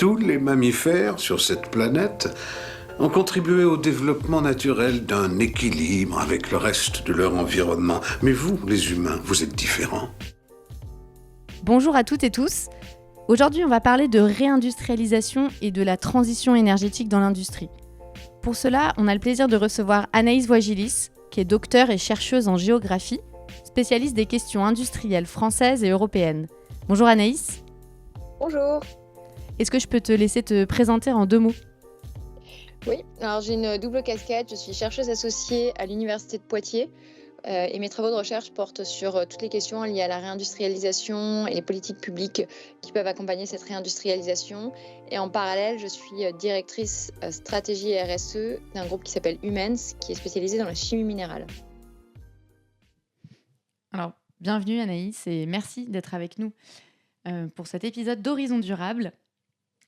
Tous les mammifères sur cette planète ont contribué au développement naturel d'un équilibre avec le reste de leur environnement. Mais vous, les humains, vous êtes différents. Bonjour à toutes et tous. Aujourd'hui, on va parler de réindustrialisation et de la transition énergétique dans l'industrie. Pour cela, on a le plaisir de recevoir Anaïs Voigilis, qui est docteure et chercheuse en géographie, spécialiste des questions industrielles françaises et européennes. Bonjour Anaïs. Bonjour. Est-ce que je peux te laisser te présenter en 2 mots ? Oui, alors j'ai une double casquette. Je suis chercheuse associée à l'Université de Poitiers et mes travaux de recherche portent sur toutes les questions liées à la réindustrialisation et les politiques publiques qui peuvent accompagner cette réindustrialisation. Et en parallèle, je suis directrice stratégie et RSE d'un groupe qui s'appelle Humens, qui est spécialisé dans la chimie minérale. Alors, bienvenue Anaïs et merci d'être avec nous pour cet épisode d'Horizon Durable.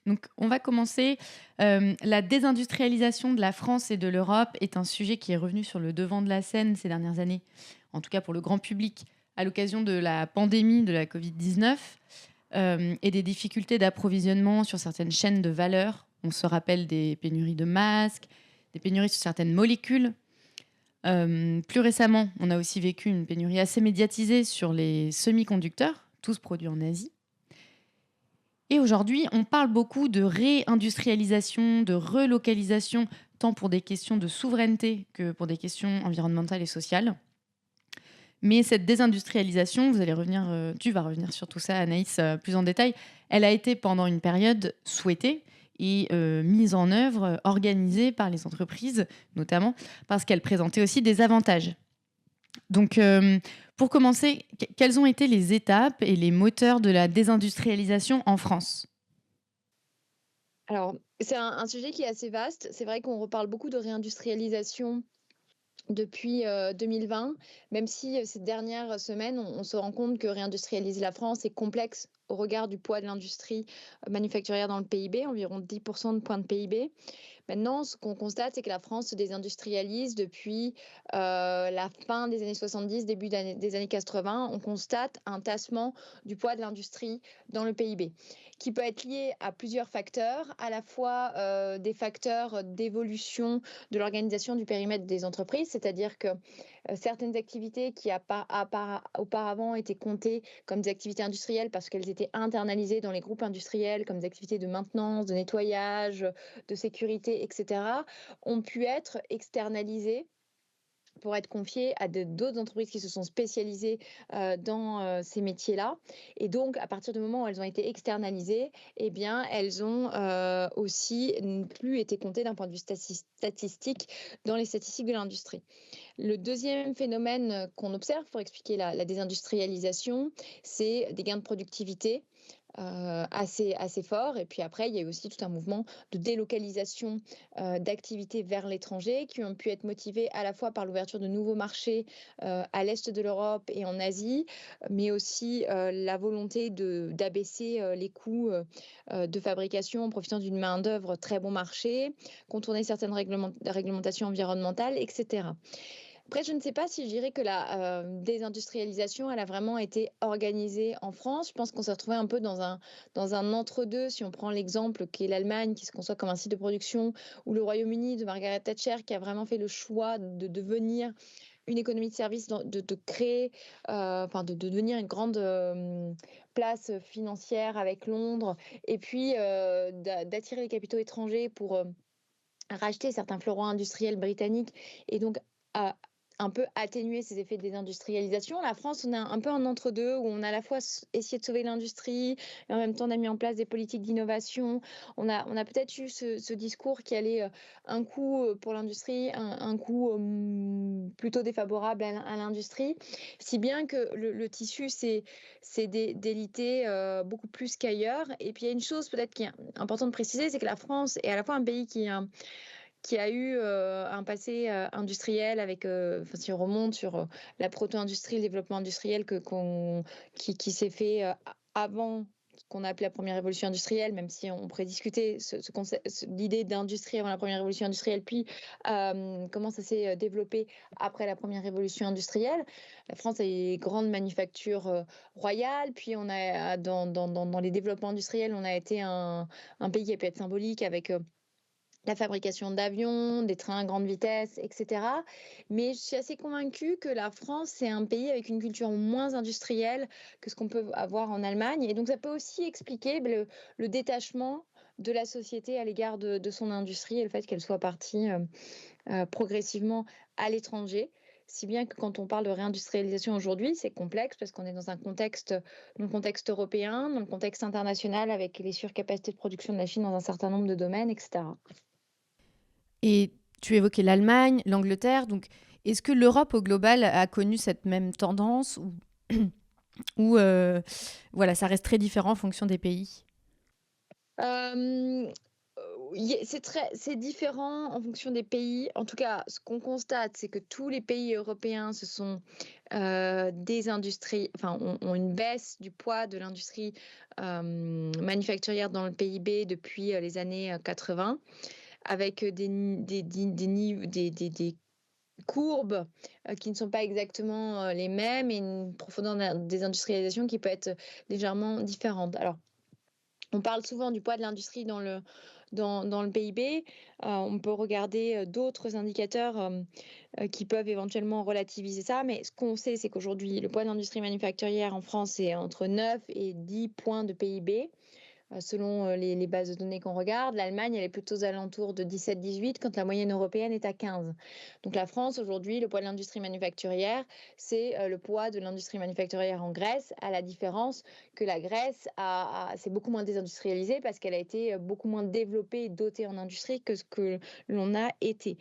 Donc, on va commencer. La désindustrialisation de la France et de l'Europe est un sujet qui est revenu sur le devant de la scène ces dernières années, en tout cas pour le grand public, à l'occasion de la pandémie de la Covid-19 et des difficultés d'approvisionnement sur certaines chaînes de valeur. On se rappelle des pénuries de masques, des pénuries sur certaines molécules. Plus récemment, on a aussi vécu une pénurie assez médiatisée sur les semi-conducteurs, tous produits en Asie. Et aujourd'hui, on parle beaucoup de réindustrialisation, de relocalisation, tant pour des questions de souveraineté que pour des questions environnementales et sociales. Mais cette désindustrialisation, tu vas revenir sur tout ça, Anaïs, plus en détail, elle a été pendant une période souhaitée et mise en œuvre, organisée par les entreprises, notamment parce qu'elle présentait aussi des avantages. Donc, pour commencer, quelles ont été les étapes et les moteurs de la désindustrialisation en France ? Alors, c'est un sujet qui est assez vaste. C'est vrai qu'on reparle beaucoup de réindustrialisation depuis 2020, même si ces dernières semaines, on se rend compte que réindustrialiser la France est complexe au regard du poids de l'industrie manufacturière dans le PIB, environ 10% de points de PIB. Maintenant, ce qu'on constate, c'est que la France se désindustrialise depuis la fin des années 70, début des années 80. On constate un tassement du poids de l'industrie dans le PIB, qui peut être lié à plusieurs facteurs, à la fois des facteurs d'évolution de l'organisation du périmètre des entreprises, c'est-à-dire que certaines activités qui auparavant étaient comptées comme des activités industrielles parce qu'elles étaient internalisées dans les groupes industriels comme des activités de maintenance, de nettoyage, de sécurité, etc., ont pu être externalisées pour être confiées à d'autres entreprises qui se sont spécialisées dans ces métiers-là. Et donc, à partir du moment où elles ont été externalisées, eh bien, elles ont aussi plus été comptées d'un point de vue statistique dans les statistiques de l'industrie. Le deuxième phénomène qu'on observe pour expliquer la désindustrialisation, c'est des gains de productivité assez fort. Et puis après, il y a eu aussi tout un mouvement de délocalisation d'activités vers l'étranger qui ont pu être motivés à la fois par l'ouverture de nouveaux marchés à l'est de l'Europe et en Asie, mais aussi la volonté d'abaisser les coûts de fabrication en profitant d'une main-d'œuvre très bon marché, contourner certaines réglementations environnementales, etc. Après, je ne sais pas si je dirais que la désindustrialisation, elle a vraiment été organisée en France. Je pense qu'on s'est retrouvé un peu dans un entre-deux. Si on prend l'exemple qui est l'Allemagne, qui se conçoit comme un site de production, ou le Royaume-Uni de Margaret Thatcher, qui a vraiment fait le choix de devenir une économie de services, de créer, de devenir une grande place financière avec Londres, et puis d'attirer les capitaux étrangers pour racheter certains fleurons industriels britanniques et donc un peu atténuer ces effets de désindustrialisation. La France, on est un peu en entre-deux où on a à la fois essayé de sauver l'industrie et en même temps on a mis en place des politiques d'innovation. On a peut-être eu ce discours qui allait un coup pour l'industrie, un coup plutôt défavorable à l'industrie, si bien que le tissu s'est délité beaucoup plus qu'ailleurs. Et puis il y a une chose peut-être qui est importante de préciser, c'est que la France est à la fois un pays qui a eu un passé industriel avec, si on remonte sur la proto-industrie, le développement industriel qui s'est fait avant ce qu'on a appelé la première révolution industrielle, même si on pourrait discuter l'idée d'industrie avant la première révolution industrielle, puis comment ça s'est développé après la première révolution industrielle. La France a une grande manufacture royale, puis on a dans les développements industriels, on a été un pays qui a pu être symbolique avec la fabrication d'avions, des trains à grande vitesse, etc. Mais je suis assez convaincue que la France, c'est un pays avec une culture moins industrielle que ce qu'on peut avoir en Allemagne. Et donc, ça peut aussi expliquer le détachement de la société à l'égard de son industrie et le fait qu'elle soit partie progressivement à l'étranger. Si bien que quand on parle de réindustrialisation aujourd'hui, c'est complexe parce qu'on est dans le contexte européen, dans le contexte international avec les surcapacités de production de la Chine dans un certain nombre de domaines, etc. Et tu évoquais l'Allemagne, l'Angleterre. Donc, est-ce que l'Europe au global a connu cette même tendance ou voilà, ça reste très différent en fonction des pays? Euh, c'est différent en fonction des pays. En tout cas, ce qu'on constate, c'est que tous les pays européens se sont ont une baisse du poids de l'industrie manufacturière dans le PIB depuis les années 80, avec des courbes qui ne sont pas exactement les mêmes et une profondeur désindustrialisation qui peut être légèrement différente. Alors, on parle souvent du poids de l'industrie dans le PIB. On peut regarder d'autres indicateurs qui peuvent éventuellement relativiser ça. Mais ce qu'on sait, c'est qu'aujourd'hui, le poids de l'industrie manufacturière en France est entre 9 et 10 points de PIB. Selon les bases de données qu'on regarde. L'Allemagne, elle est plutôt aux alentours de 17-18, quand la moyenne européenne est à 15. Donc la France, aujourd'hui, le poids de l'industrie manufacturière, c'est le poids de l'industrie manufacturière en Grèce, à la différence que la Grèce c'est beaucoup moins désindustrialisé parce qu'elle a été beaucoup moins développée et dotée en industrie que ce que l'on a été.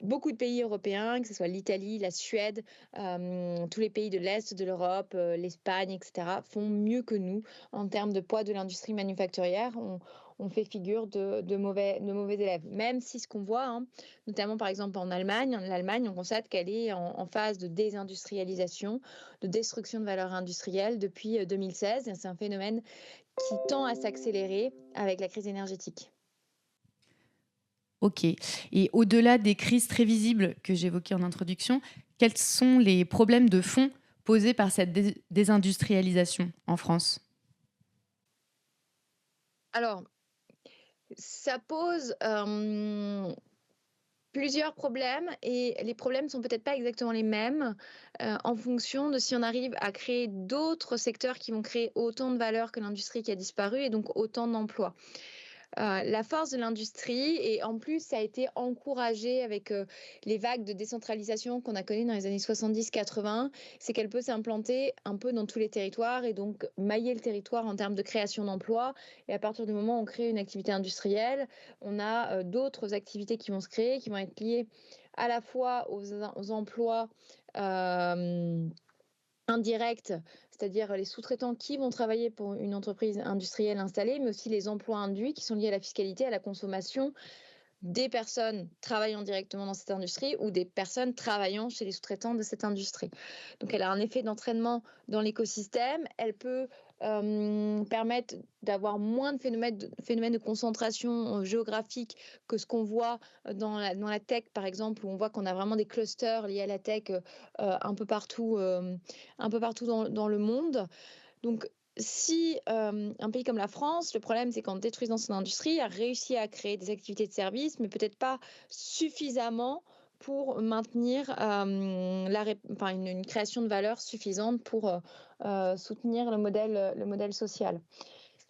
Beaucoup de pays européens, que ce soit l'Italie, la Suède, tous les pays de l'Est de l'Europe, l'Espagne, etc., font mieux que nous en termes de poids de l'industrie manufacturière. On fait figure de mauvais élèves. Même si ce qu'on voit, notamment par exemple en Allemagne, on constate qu'elle est en phase de désindustrialisation, de destruction de valeur industrielle depuis 2016. C'est un phénomène qui tend à s'accélérer avec la crise énergétique. Ok. Et au-delà des crises très visibles que j'évoquais en introduction, quels sont les problèmes de fond posés par cette désindustrialisation en France? Alors, ça pose plusieurs problèmes et les problèmes ne sont peut-être pas exactement les mêmes en fonction de si on arrive à créer d'autres secteurs qui vont créer autant de valeur que l'industrie qui a disparu et donc autant d'emplois. La force de l'industrie, et en plus ça a été encouragé avec les vagues de décentralisation qu'on a connues dans les années 70-80, c'est qu'elle peut s'implanter un peu dans tous les territoires et donc mailler le territoire en termes de création d'emplois. Et à partir du moment où on crée une activité industrielle, on a d'autres activités qui vont se créer, qui vont être liées à la fois aux emplois indirects, c'est-à-dire les sous-traitants qui vont travailler pour une entreprise industrielle installée, mais aussi les emplois induits qui sont liés à la fiscalité, à la consommation des personnes travaillant directement dans cette industrie ou des personnes travaillant chez les sous-traitants de cette industrie. Donc elle a un effet d'entraînement dans l'écosystème, elle peut permettre d'avoir moins de phénomènes de concentration géographique que ce qu'on voit dans la tech, par exemple, où on voit qu'on a vraiment des clusters liés à la tech un peu partout dans le monde. Donc, si un pays comme la France, le problème c'est qu'en détruisant son industrie, a réussi à créer des activités de service, mais peut-être pas suffisamment pour maintenir une création de valeur suffisante pour soutenir le modèle social.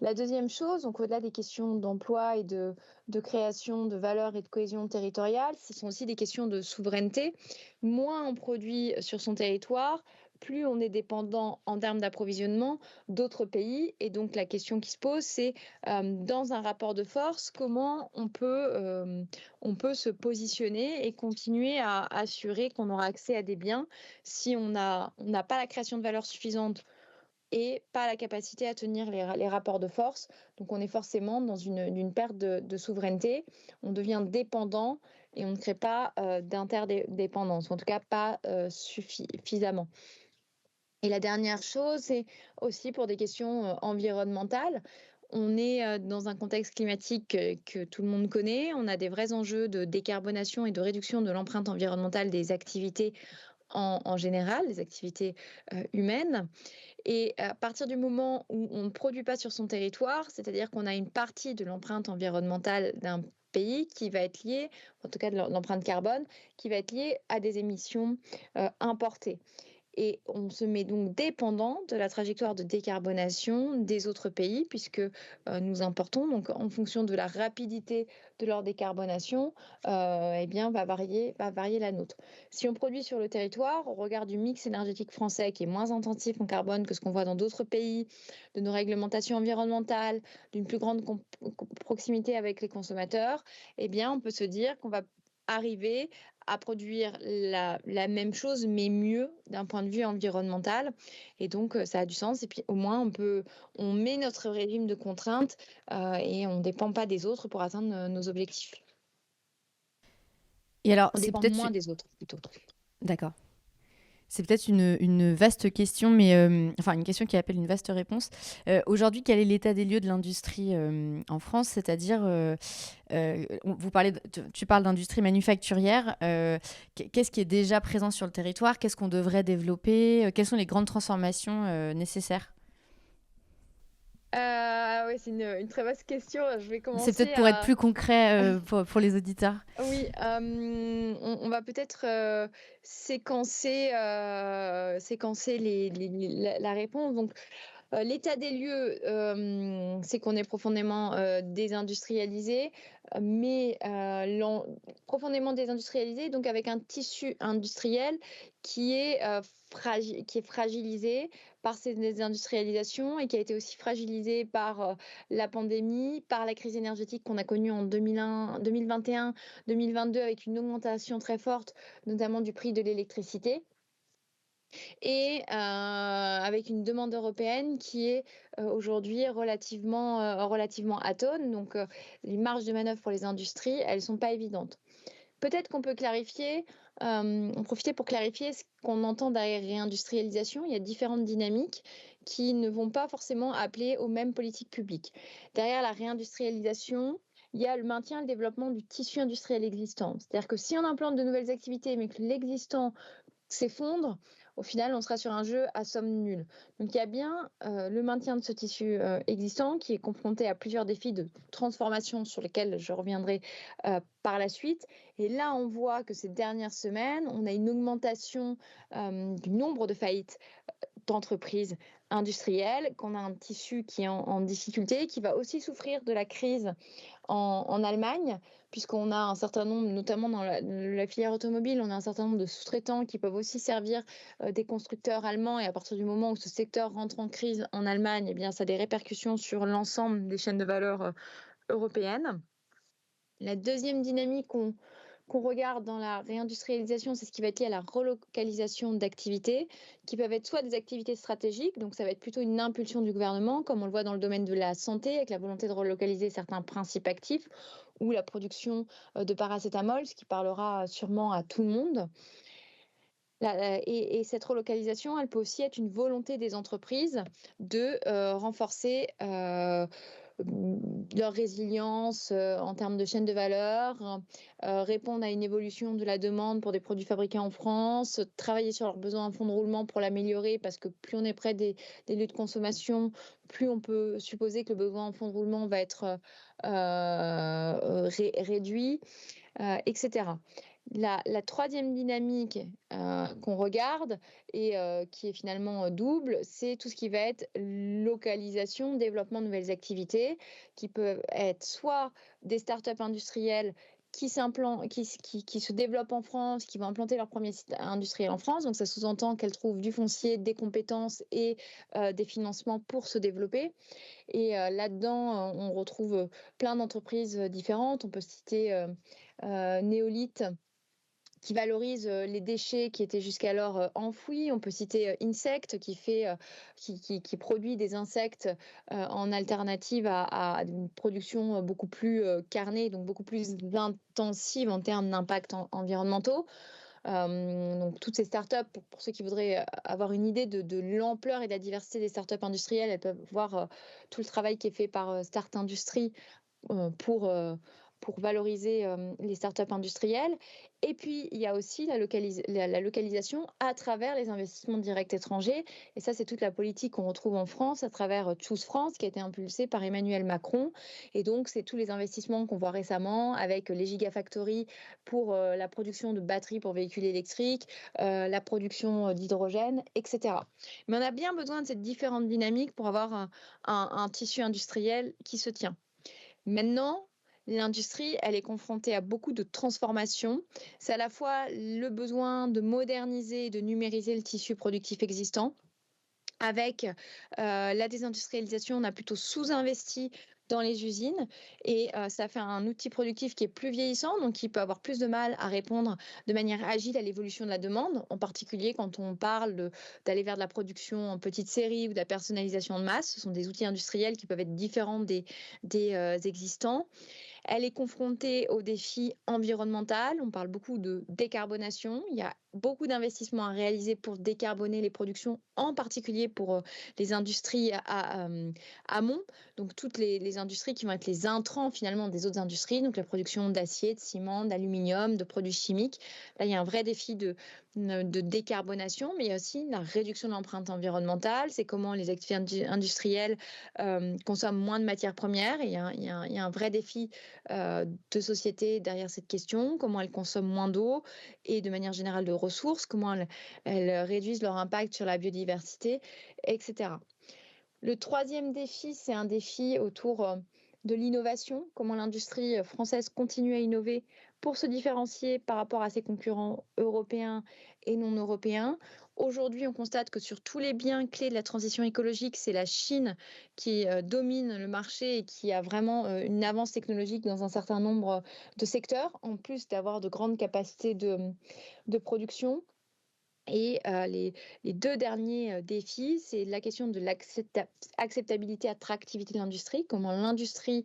La deuxième chose, donc au-delà des questions d'emploi et de création de valeur et de cohésion territoriale, ce sont aussi des questions de souveraineté. Moins on produit sur son territoire, plus on est dépendant en termes d'approvisionnement d'autres pays. Et donc la question qui se pose, c'est dans un rapport de force, comment on peut se positionner et continuer à assurer qu'on aura accès à des biens si on n'a pas la création de valeur suffisante et pas la capacité à tenir les rapports de force. Donc on est forcément dans une perte de souveraineté, on devient dépendant et on ne crée pas d'interdépendance, ou en tout cas pas suffisamment. Et la dernière chose, c'est aussi pour des questions environnementales. On est dans un contexte climatique que tout le monde connaît. On a des vrais enjeux de décarbonation et de réduction de l'empreinte environnementale des activités en général, des activités humaines. Et à partir du moment où on ne produit pas sur son territoire, c'est-à-dire qu'on a une partie de l'empreinte environnementale d'un pays qui va être liée, en tout cas de l'empreinte carbone, qui va être liée à des émissions importées. Et on se met donc dépendant de la trajectoire de décarbonation des autres pays, puisque nous importons. Donc, en fonction de la rapidité de leur décarbonation, eh bien, va varier la nôtre. Si on produit sur le territoire, au regard du mix énergétique français qui est moins intensif en carbone que ce qu'on voit dans d'autres pays, de nos réglementations environnementales, d'une plus grande proximité avec les consommateurs, eh bien, on peut se dire qu'on va arriver à produire la même chose, mais mieux d'un point de vue environnemental. Et donc, ça a du sens. Et puis, au moins, on met notre régime de contraintes et on ne dépend pas des autres pour atteindre nos objectifs. Et alors, On c'est dépend peut-être... moins des autres, plutôt. D'accord. C'est peut-être une vaste question, mais enfin une question qui appelle une vaste réponse. Aujourd'hui, quel est l'état des lieux de l'industrie en France? C'est-à-dire, tu parles d'industrie manufacturière. Qu'est-ce qui est déjà présent sur le territoire? Qu'est-ce qu'on devrait développer? Quelles sont les grandes transformations nécessaires? Oui, c'est une très vaste question. Je vais C'est peut-être commencer pour être à... plus concret pour les auditeurs. Oui, on va peut-être séquencer la réponse. Donc, l'état des lieux, c'est qu'on est profondément désindustrialisé, mais profondément désindustrialisé, donc avec un tissu industriel qui est, qui est fragilisé par ces désindustrialisations et qui a été aussi fragilisé par la pandémie, par la crise énergétique qu'on a connue en 2021, 2022, avec une augmentation très forte, notamment du prix de l'électricité et avec une demande européenne qui est aujourd'hui relativement atone. Donc, les marges de manœuvre pour les industries, elles ne sont pas évidentes. Peut-être qu'on peut clarifier, en profiter pour clarifier ce qu'on entend derrière réindustrialisation. Il y a différentes dynamiques qui ne vont pas forcément appeler aux mêmes politiques publiques. Derrière la réindustrialisation, il y a le maintien et le développement du tissu industriel existant. C'est-à-dire que si on implante de nouvelles activités, mais que l'existant s'effondre, au final, on sera sur un jeu à somme nulle. Donc, il y a bien le maintien de ce tissu existant qui est confronté à plusieurs défis de transformation sur lesquels je reviendrai par la suite. Et là, on voit que ces dernières semaines, on a une augmentation du nombre de faillites d'entreprises industrielles, qu'on a un tissu qui est en difficulté, qui va aussi souffrir de la crise en Allemagne, puisqu'on a un certain nombre, notamment dans la filière automobile, on a un certain nombre de sous-traitants qui peuvent aussi servir des constructeurs allemands. Et à partir du moment où ce secteur rentre en crise en Allemagne, eh bien, ça a des répercussions sur l'ensemble des chaînes de valeur européennes. La deuxième dynamique qu'on regarde dans la réindustrialisation, c'est ce qui va être lié à la relocalisation d'activités, qui peuvent être soit des activités stratégiques, donc ça va être plutôt une impulsion du gouvernement, comme on le voit dans le domaine de la santé, avec la volonté de relocaliser certains principes actifs, ou la production de paracétamol, ce qui parlera sûrement à tout le monde. Et cette relocalisation, elle peut aussi être une volonté des entreprises de renforcer leur résilience en termes de chaîne de valeur, répondre à une évolution de la demande pour des produits fabriqués en France, travailler sur leurs besoins en fonds de roulement pour l'améliorer, parce que plus on est près des lieux de consommation, plus on peut supposer que le besoin en fonds de roulement va être réduit, etc. La troisième dynamique qu'on regarde et qui est finalement double, c'est tout ce qui va être localisation, développement de nouvelles activités qui peuvent être soit des startups industrielles qui se développent en France, qui vont implanter leur premier site industriel en France. Donc, ça sous-entend qu'elles trouvent du foncier, des compétences et des financements pour se développer. Et là-dedans, on retrouve plein d'entreprises différentes. On peut citer Néolith, qui valorise les déchets qui étaient jusqu'alors enfouis. On peut citer Insect qui produit des insectes en alternative à une production beaucoup plus carnée, donc beaucoup plus intensive en termes d'impact environnementaux. Donc toutes ces startups, pour ceux qui voudraient avoir une idée de l'ampleur et de la diversité des startups industrielles, elles peuvent voir tout le travail qui est fait par Start Industrie euh, pour, euh, pour valoriser les startups industrielles. Et puis, il y a aussi la localisation à travers les investissements directs étrangers. Et ça, c'est toute la politique qu'on retrouve en France à travers Choose France, qui a été impulsée par Emmanuel Macron. Et donc, c'est tous les investissements qu'on voit récemment avec les gigafactories pour la production de batteries pour véhicules électriques, la production d'hydrogène, etc. Mais on a bien besoin de ces différentes dynamiques pour avoir un tissu industriel qui se tient. Maintenant, l'industrie, elle est confrontée à beaucoup de transformations. C'est à la fois le besoin de moderniser et de numériser le tissu productif existant. Avec la désindustrialisation, on a plutôt sous-investi dans les usines et ça fait un outil productif qui est plus vieillissant, donc qui peut avoir plus de mal à répondre de manière agile à l'évolution de la demande, en particulier quand on parle d'aller vers de la production en petite série ou de la personnalisation de masse. Ce sont des outils industriels qui peuvent être différents des existants. Elle est confrontée aux défis environnementaux. On parle beaucoup de décarbonation. Il y a beaucoup d'investissements à réaliser pour décarboner les productions, en particulier pour les industries amont, donc toutes les industries qui vont être les intrants finalement des autres industries, donc la production d'acier, de ciment, d'aluminium, de produits chimiques. Là, il y a un vrai défi de décarbonation, mais il y a aussi la réduction de l'empreinte environnementale. C'est comment les activités industrielles consomment moins de matières premières. Et il y a un vrai défi de société derrière cette question, comment elles consomment moins d'eau et de manière générale de ressources, comment elles réduisent leur impact sur la biodiversité, etc. Le troisième défi, c'est un défi autour de l'innovation, comment l'industrie française continue à innover pour se différencier par rapport à ses concurrents européens et non européens. Aujourd'hui, on constate que sur tous les biens clés de la transition écologique, c'est la Chine qui domine le marché et qui a vraiment une avance technologique dans un certain nombre de secteurs, en plus d'avoir de grandes capacités de production. Et les deux derniers défis, c'est la question de l'acceptabilité, attractivité de l'industrie, comment l'industrie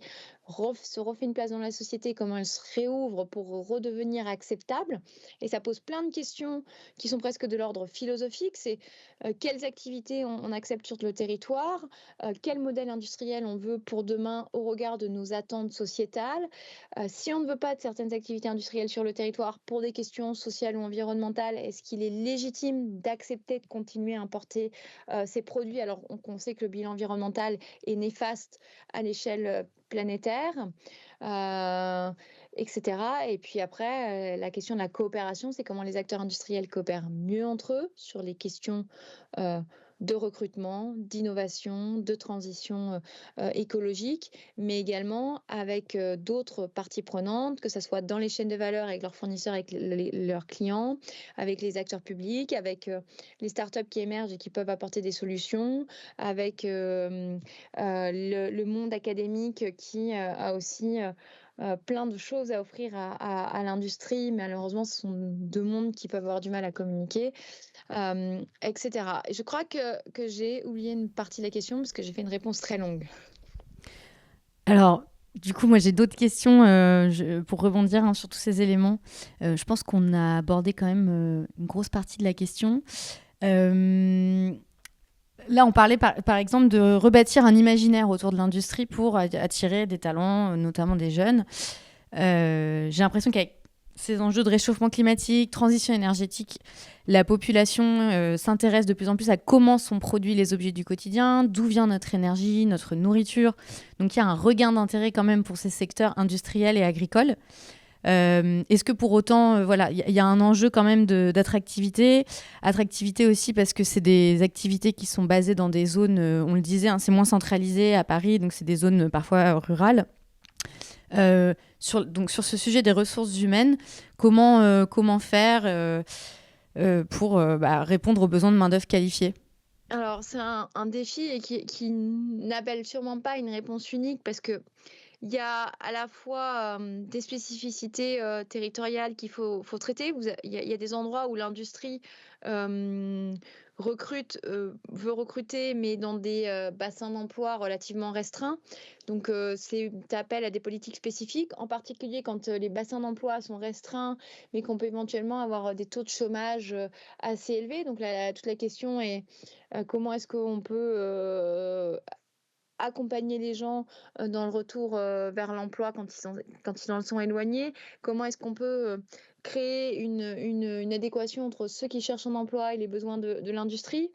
se refait une place dans la société, comment elle se réouvre pour redevenir acceptable. Et ça pose plein de questions qui sont presque de l'ordre philosophique. C'est quelles activités on accepte sur le territoire, quel modèle industriel on veut pour demain au regard de nos attentes sociétales. Si on ne veut pas de certaines activités industrielles sur le territoire pour des questions sociales ou environnementales, est-ce qu'il est légitime d'accepter de continuer à importer ces produits alors qu'on sait que le bilan environnemental est néfaste à l'échelle planétaire, etc. Et puis après, la question de la coopération, c'est comment les acteurs industriels coopèrent mieux entre eux sur les questions de recrutement, d'innovation, de transition écologique, mais également avec d'autres parties prenantes, que ce soit dans les chaînes de valeur avec leurs fournisseurs, avec leurs clients, avec les acteurs publics, avec les startups qui émergent et qui peuvent apporter des solutions, avec le monde académique qui a aussi plein de choses à offrir à l'industrie. Malheureusement, ce sont deux mondes qui peuvent avoir du mal à communiquer, etc. Et je crois que j'ai oublié une partie de la question parce que j'ai fait une réponse très longue. Alors, du coup, moi, j'ai d'autres questions pour rebondir sur tous ces éléments. Je pense qu'on a abordé quand même une grosse partie de la question. Là, on parlait par exemple de rebâtir un imaginaire autour de l'industrie pour attirer des talents, notamment des jeunes. J'ai l'impression qu'avec ces enjeux de réchauffement climatique, transition énergétique, la population s'intéresse de plus en plus à comment sont produits les objets du quotidien, d'où vient notre énergie, notre nourriture. Donc il y a un regain d'intérêt quand même pour ces secteurs industriels et agricoles. Est-ce que pour autant, voilà, il y a un enjeu quand même d'attractivité, attractivité aussi parce que c'est des activités qui sont basées dans des zones, on le disait, c'est moins centralisé à Paris, donc c'est des zones parfois rurales. Donc sur ce sujet des ressources humaines, comment faire pour répondre aux besoins de main-d'œuvre qualifiée? Alors, c'est un défi et qui n'appelle sûrement pas une réponse unique parce que il y a à la fois des spécificités territoriales qu'il faut traiter. Il y a des endroits où l'industrie veut recruter, mais dans des bassins d'emploi relativement restreints. Donc, c'est appel à des politiques spécifiques, en particulier quand les bassins d'emploi sont restreints, mais qu'on peut éventuellement avoir des taux de chômage assez élevés. Donc, toute la question est comment est-ce qu'on peut accompagner les gens dans le retour vers l'emploi quand ils en sont éloignés? Comment est-ce qu'on peut créer une adéquation entre ceux qui cherchent un emploi et les besoins de l'industrie?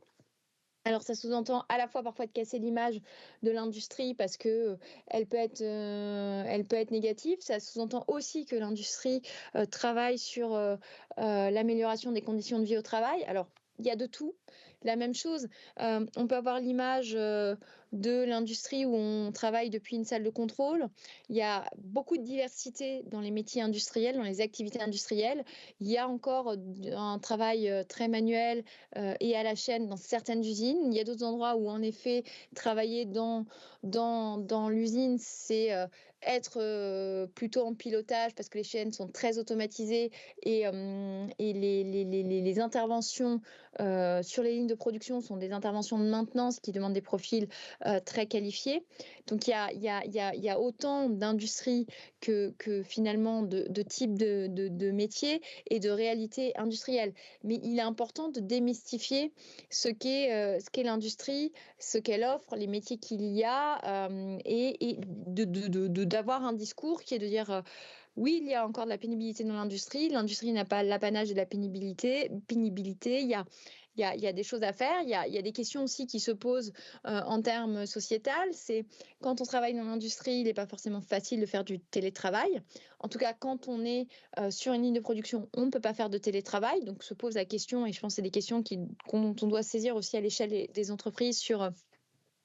Alors ça sous-entend à la fois parfois de casser l'image de l'industrie parce que elle peut être négative. Ça sous-entend aussi que l'industrie travaille sur l'amélioration des conditions de vie au travail. Alors il y a de tout. La même chose, on peut avoir l'image de l'industrie où on travaille depuis une salle de contrôle. Il y a beaucoup de diversité dans les métiers industriels, dans les activités industrielles. Il y a encore un travail très manuel et à la chaîne dans certaines usines. Il y a d'autres endroits où, en effet, travailler dans l'usine, c'est être plutôt en pilotage parce que les chaînes sont très automatisées et les interventions sur les lignes de production sont des interventions de maintenance qui demandent des profils très qualifiés. Donc, il y a autant d'industries que finalement de types de métiers et de réalités industrielles. Mais il est important de démystifier ce qu'est l'industrie, ce qu'elle offre, les métiers qu'il y a, et d'avoir un discours qui est de dire oui, il y a encore de la pénibilité dans l'industrie. L'industrie n'a pas l'apanage de la pénibilité. Il y a des choses à faire. Il y a des questions aussi qui se posent en termes sociétal. C'est quand on travaille dans l'industrie, il n'est pas forcément facile de faire du télétravail. En tout cas, quand on est sur une ligne de production, on ne peut pas faire de télétravail. Donc se pose la question, et je pense que c'est des questions dont on doit saisir aussi à l'échelle des entreprises sur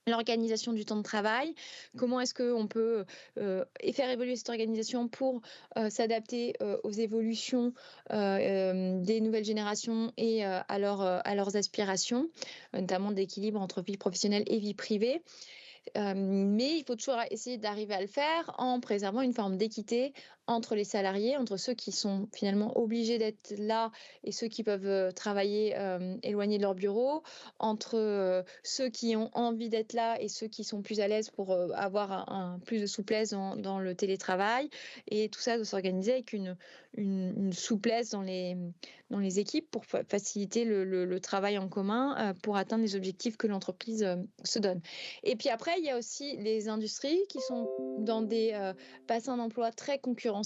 l'organisation du temps de travail, comment est-ce qu'on peut faire évoluer cette organisation pour s'adapter aux évolutions des nouvelles générations et à leurs aspirations, notamment d'équilibre entre vie professionnelle et vie privée. Mais il faut toujours essayer d'arriver à le faire en préservant une forme d'équité entre les salariés, entre ceux qui sont finalement obligés d'être là et ceux qui peuvent travailler éloignés de leur bureau, entre ceux qui ont envie d'être là et ceux qui sont plus à l'aise pour avoir plus de souplesse dans le télétravail. Et tout ça doit s'organiser avec une souplesse dans les équipes pour faciliter le travail en commun pour atteindre les objectifs que l'entreprise se donne. Et puis après, il y a aussi les industries qui sont dans des bassins d'emploi très concurrentiels,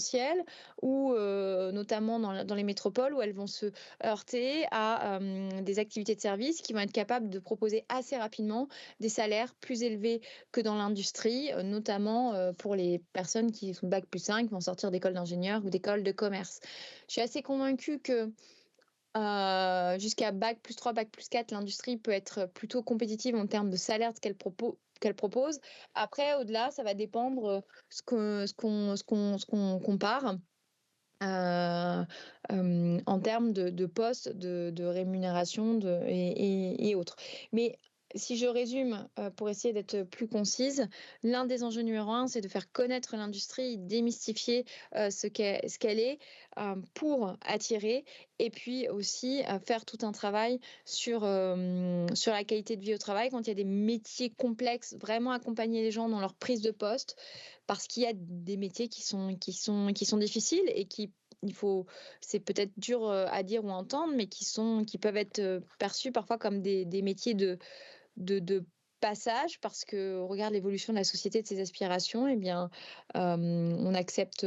ou notamment dans les métropoles, où elles vont se heurter à des activités de service qui vont être capables de proposer assez rapidement des salaires plus élevés que dans l'industrie, notamment pour les personnes qui sont bac+5, qui vont sortir d'écoles d'ingénieurs ou d'écoles de commerce. Je suis assez convaincue que jusqu'à bac+3, bac+4, l'industrie peut être plutôt compétitive en termes de salaire de qu'elle propose. Après, au-delà, ça va dépendre ce qu'on compare en termes de postes, de rémunération et autres. Mais si je résume, pour essayer d'être plus concise, l'un des enjeux numéro un, c'est de faire connaître l'industrie, démystifier ce qu'elle est pour attirer, et puis aussi faire tout un travail sur la qualité de vie au travail quand il y a des métiers complexes, vraiment accompagner les gens dans leur prise de poste, parce qu'il y a des métiers qui sont difficiles et c'est peut-être dur à dire ou à entendre, mais qui peuvent être perçus parfois comme des métiers de passage, parce que on regarde l'évolution de la société, de ses aspirations, et bien on accepte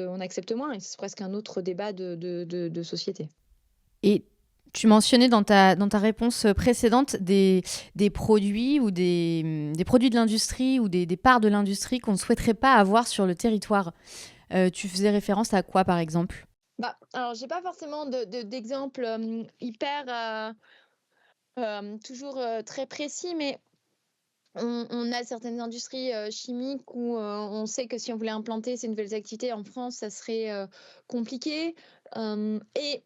moins, et c'est presque un autre débat de société. Et tu mentionnais dans ta réponse précédente des produits ou des produits de l'industrie ou des parts de l'industrie qu'on ne souhaiterait pas avoir sur le territoire. Tu faisais référence à quoi, par exemple? Alors, j'ai pas forcément d'exemple hyper toujours très précis, mais on a certaines industries chimiques où on sait que si on voulait implanter ces nouvelles activités en France, ça serait compliqué. Et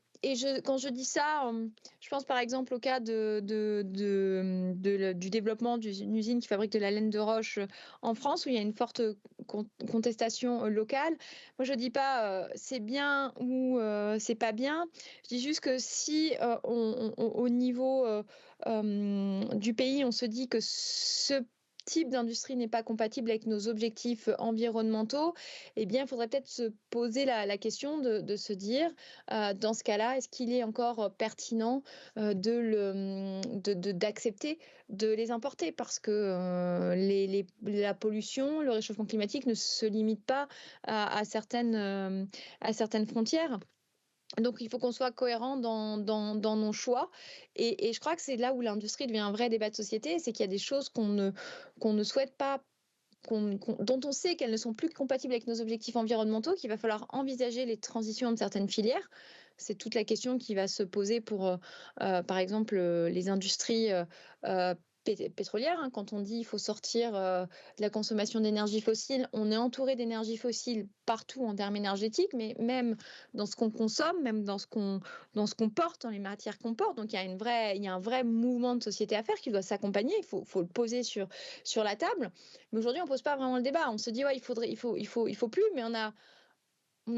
Quand je dis ça, je pense par exemple au cas du développement d'une usine qui fabrique de la laine de roche en France, où il y a une forte contestation locale. Moi, je dis pas c'est bien ou c'est pas bien. Je dis juste que si au niveau du pays, on se dit que ce type d'industrie n'est pas compatible avec nos objectifs environnementaux, eh bien, il faudrait peut-être se poser la question de se dire, dans ce cas-là, est-ce qu'il est encore pertinent d'accepter de les importer? Parce que la pollution, le réchauffement climatique ne se limite pas à certaines frontières. Donc, il faut qu'on soit cohérent dans nos choix. Et je crois que c'est là où l'industrie devient un vrai débat de société, c'est qu'il y a des choses qu'on ne souhaite pas, dont on sait qu'elles ne sont plus compatibles avec nos objectifs environnementaux, qu'il va falloir envisager les transitions de certaines filières. C'est toute la question qui va se poser pour, par exemple, les industries pétrolières. Hein. Quand on dit qu'il faut sortir de la consommation d'énergie fossile, on est entouré d'énergie fossile partout en termes énergétiques, mais même dans ce qu'on consomme, même dans ce qu'on porte, dans les matières qu'on porte. Donc il y a un vrai mouvement de société à faire qui doit s'accompagner. Il faut le poser sur la table. Mais aujourd'hui, on ne pose pas vraiment le débat. On se dit, ouais, il faut plus, mais on n'a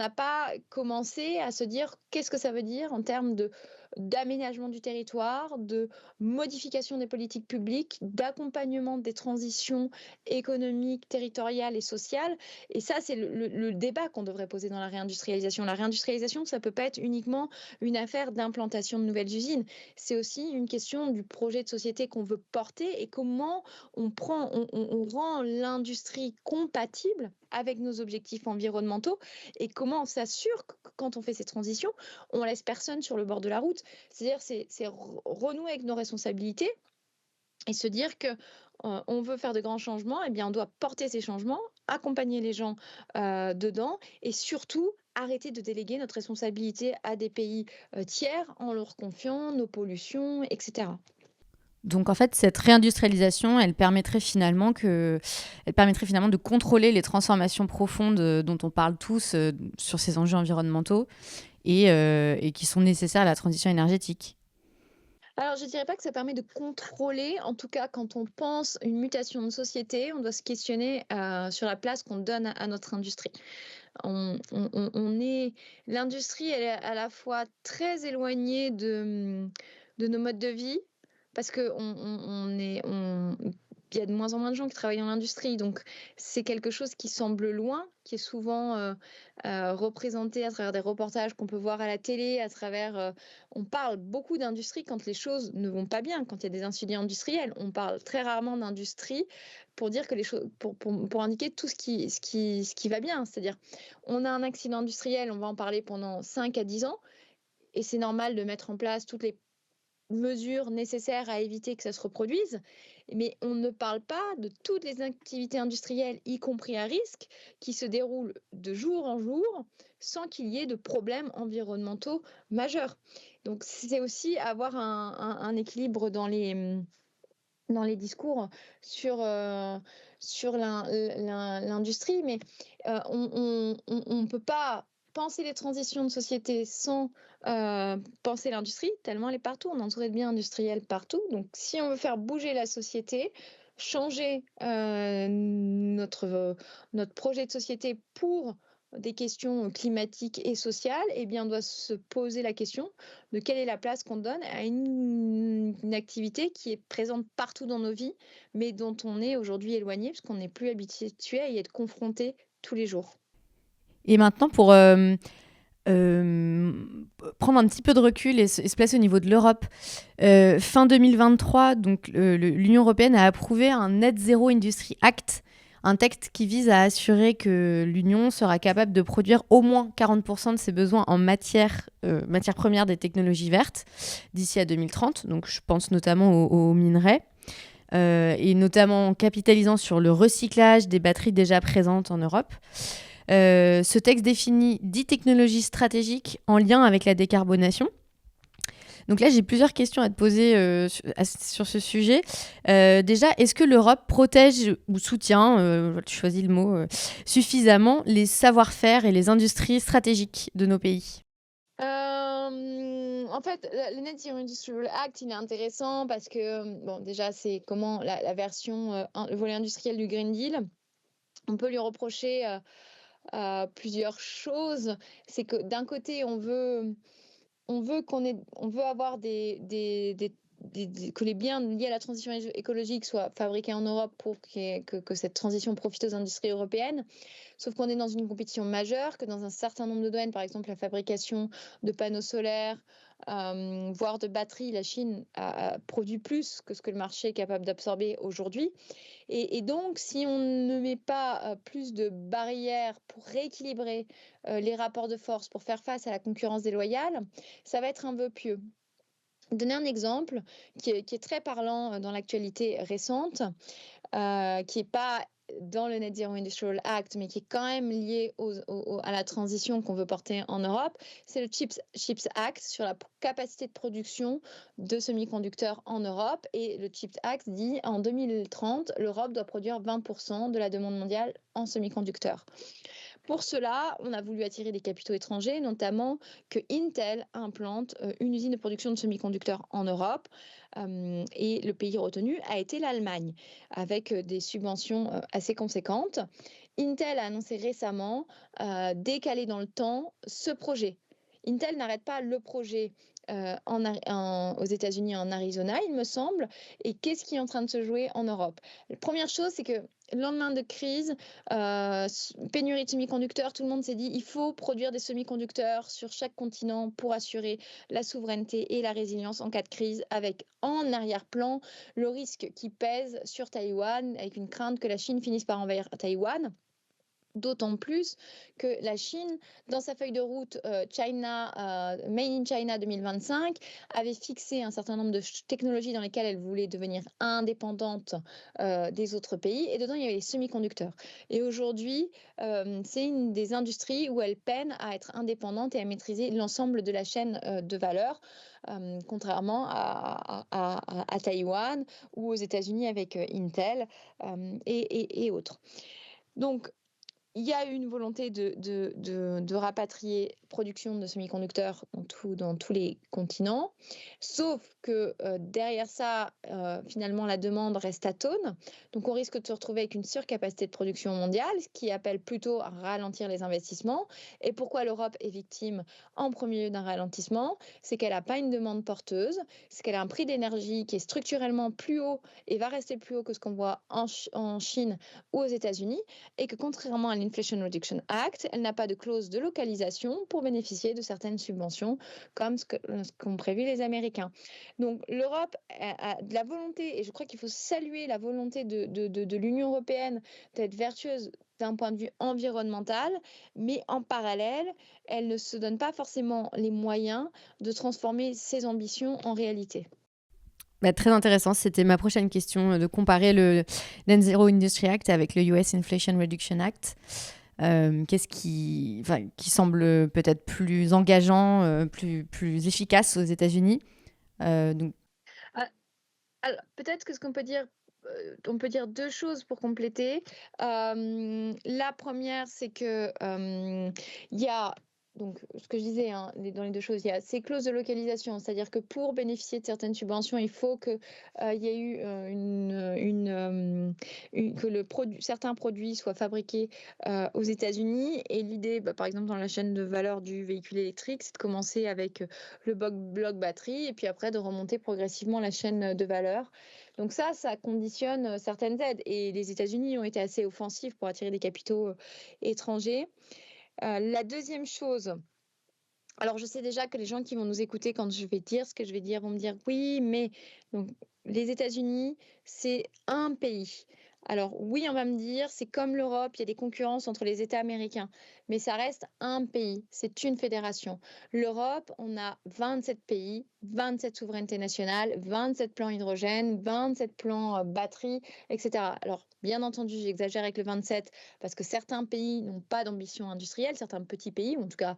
pas commencé à se dire qu'est-ce que ça veut dire en termes d'aménagement du territoire, de modification des politiques publiques, d'accompagnement des transitions économiques, territoriales et sociales. Et ça, c'est le débat qu'on devrait poser dans la réindustrialisation. La réindustrialisation, ça ne peut pas être uniquement une affaire d'implantation de nouvelles usines. C'est aussi une question du projet de société qu'on veut porter et comment on rend l'industrie compatible avec nos objectifs environnementaux et comment on s'assure que quand on fait ces transitions, on laisse personne sur le bord de la route. C'est-à-dire, c'est renouer avec nos responsabilités et se dire que on veut faire de grands changements, et bien on doit porter ces changements, accompagner les gens dedans et surtout arrêter de déléguer notre responsabilité à des pays tiers en leur confiant nos pollutions, etc. Donc en fait, cette réindustrialisation, elle permettrait finalement de contrôler les transformations profondes dont on parle tous sur ces enjeux environnementaux et qui sont nécessaires à la transition énergétique. Alors, je ne dirais pas que ça permet de contrôler. En tout cas, quand on pense une mutation de société, on doit se questionner sur la place qu'on donne à notre industrie. L'industrie, elle est à la fois très éloignée de nos modes de vie, parce que il y a de moins en moins de gens qui travaillent dans l'industrie, donc c'est quelque chose qui semble loin, qui est souvent représenté à travers des reportages qu'on peut voir à la télé, on parle beaucoup d'industrie quand les choses ne vont pas bien, quand il y a des incidents industriels. On parle très rarement d'industrie pour dire que les choses, pour indiquer tout ce qui va bien. C'est-à-dire, on a un accident industriel, on va en parler pendant 5 à 10 ans, et c'est normal de mettre en place toutes les mesures nécessaires à éviter que ça se reproduise, mais on ne parle pas de toutes les activités industrielles, y compris à risque, qui se déroulent de jour en jour sans qu'il y ait de problèmes environnementaux majeurs. Donc c'est aussi avoir un équilibre dans les discours sur l'industrie, mais on ne peut pas penser les transitions de société sans penser l'industrie, tellement elle est partout, on est entouré de biens industriels partout. Donc si on veut faire bouger la société, changer notre projet de société pour des questions climatiques et sociales, eh bien, on doit se poser la question de quelle est la place qu'on donne à une activité qui est présente partout dans nos vies, mais dont on est aujourd'hui éloigné, parce qu'on n'est plus habitué à y être confronté tous les jours. Et maintenant, pour prendre un petit peu de recul et se placer au niveau de l'Europe, fin 2023, donc, l'Union européenne a approuvé un Net Zero Industry Act, un texte qui vise à assurer que l'Union sera capable de produire au moins 40% de ses besoins en matières premières des technologies vertes d'ici à 2030. Donc, je pense notamment aux minerais. Et notamment en capitalisant sur le recyclage des batteries déjà présentes en Europe. Ce texte définit 10 technologies stratégiques en lien avec la décarbonation. Donc là, j'ai plusieurs questions à te poser sur ce sujet. Déjà, est-ce que l'Europe protège ou soutient, tu choisis le mot, suffisamment les savoir-faire et les industries stratégiques de nos pays ? En fait, le Net Zero Industrial Act, il est intéressant parce que, bon, déjà, c'est comment la version, le volet industriel du Green Deal. On peut lui reprocher plusieurs choses. C'est que d'un côté, on veut avoir que les biens liés à la transition écologique soient fabriqués en Europe pour que cette transition profite aux industries européennes. Sauf qu'on est dans une compétition majeure, que dans un certain nombre de domaines, par exemple la fabrication de panneaux solaires, voire de batteries, la Chine produit plus que ce que le marché est capable d'absorber aujourd'hui. Et donc, si on ne met pas plus de barrières pour rééquilibrer les rapports de force, pour faire face à la concurrence déloyale, ça va être un vœu pieux. Donner un exemple qui est très parlant dans l'actualité récente, qui n'est pas dans le Net Zero Industrial Act, mais qui est quand même lié à la transition qu'on veut porter en Europe, c'est le Chips Act sur la capacité de production de semi-conducteurs en Europe. Et le Chips Act dit en 2030, l'Europe doit produire 20% de la demande mondiale en semi-conducteurs. Pour cela, on a voulu attirer des capitaux étrangers, notamment que Intel implante une usine de production de semi-conducteurs en Europe. Et le pays retenu a été l'Allemagne, avec des subventions assez conséquentes. Intel a annoncé récemment décaler dans le temps ce projet. Intel n'arrête pas le projet aux États-Unis, en Arizona, il me semble. Et qu'est-ce qui est en train de se jouer en Europe? La première chose, c'est que le lendemain de crise, pénurie de semi-conducteurs, tout le monde s'est dit il faut produire des semi-conducteurs sur chaque continent pour assurer la souveraineté et la résilience en cas de crise, avec en arrière-plan le risque qui pèse sur Taïwan, avec une crainte que la Chine finisse par envahir Taïwan. D'autant plus que la Chine, dans sa feuille de route Made in China 2025, avait fixé un certain nombre de technologies dans lesquelles elle voulait devenir indépendante des autres pays. Et dedans, il y avait les semi-conducteurs. Et aujourd'hui, c'est une des industries où elle peine à être indépendante et à maîtriser l'ensemble de la chaîne de valeur, contrairement à Taïwan ou aux États-Unis avec Intel et autres. Donc, il y a eu une volonté de rapatrier production de semi-conducteurs dans tous les continents, sauf que derrière ça, finalement, la demande reste atone. Donc, on risque de se retrouver avec une surcapacité de production mondiale, ce qui appelle plutôt à ralentir les investissements. Et pourquoi l'Europe est victime en premier lieu d'un ralentissement? C'est qu'elle n'a pas une demande porteuse, c'est qu'elle a un prix d'énergie qui est structurellement plus haut et va rester plus haut que ce qu'on voit en Chine ou aux États-Unis, et que contrairement à l'Inflation Reduction Act, elle n'a pas de clause de localisation pour bénéficier de certaines subventions comme ce qu'ont prévu les Américains. Donc l'Europe a de la volonté, et je crois qu'il faut saluer la volonté de l'Union européenne d'être vertueuse d'un point de vue environnemental, mais en parallèle, elle ne se donne pas forcément les moyens de transformer ses ambitions en réalité. Bah, très intéressant, c'était ma prochaine question, de comparer le Net Zero Industry Act avec le US Inflation Reduction Act. Qu'est-ce qui semble peut-être plus engageant, plus efficace aux États-Unis. Donc... Alors, peut-être que ce qu'on peut dire, on peut dire deux choses pour compléter. La première, c'est que il y a, donc ce que je disais dans les deux choses, il y a ces clauses de localisation, c'est-à-dire que pour bénéficier de certaines subventions, il faut que il y ait eu que certains produits soient fabriqués aux États-Unis. Et l'idée, par exemple, dans la chaîne de valeur du véhicule électrique, c'est de commencer avec le bloc batterie et puis après de remonter progressivement la chaîne de valeur. Donc ça conditionne certaines aides. Et les États-Unis ont été assez offensifs pour attirer des capitaux étrangers. La deuxième chose, alors je sais déjà que les gens qui vont nous écouter quand je vais dire ce que je vais dire vont me dire oui, mais donc, les États-Unis, c'est un pays. Alors oui, on va me dire, c'est comme l'Europe, il y a des concurrences entre les États américains, mais ça reste un pays, c'est une fédération. L'Europe, on a 27 pays, 27 souverainetés nationales, 27 plans hydrogène, 27 plans batterie, etc. Alors bien entendu, j'exagère avec le 27 parce que certains pays n'ont pas d'ambition industrielle, certains petits pays, ou en tout cas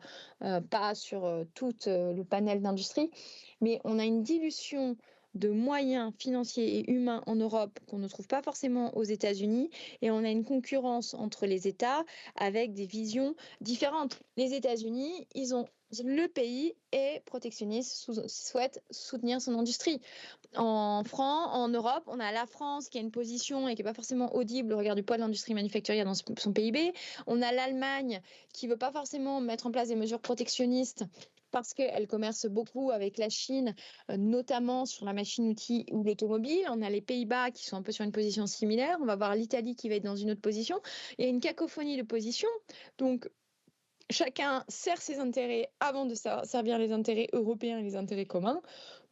pas sur tout le panel d'industrie, mais on a une dilution de moyens financiers et humains en Europe qu'on ne trouve pas forcément aux États-Unis. Et on a une concurrence entre les États avec des visions différentes. Les États-Unis, le pays est protectionniste, souhaite soutenir son industrie. En Europe, on a la France qui a une position et qui n'est pas forcément audible au regard du poids de l'industrie manufacturière dans son PIB. On a l'Allemagne qui ne veut pas forcément mettre en place des mesures protectionnistes parce qu'elle commerce beaucoup avec la Chine, notamment sur la machine-outil ou l'automobile. On a les Pays-Bas qui sont un peu sur une position similaire. On va voir l'Italie qui va être dans une autre position. Il y a une cacophonie de positions. Donc, chacun sert ses intérêts avant de servir les intérêts européens et les intérêts communs.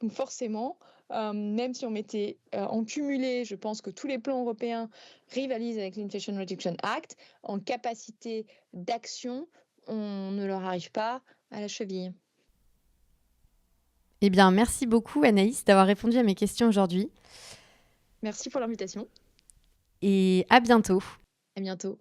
Donc forcément, même si on mettait en cumulé, je pense que tous les plans européens rivalisent avec l'Inflation Reduction Act. En capacité d'action, on ne leur arrive pas à la cheville. Eh bien, merci beaucoup Anaïs d'avoir répondu à mes questions aujourd'hui. Merci pour l'invitation. Et à bientôt. À bientôt.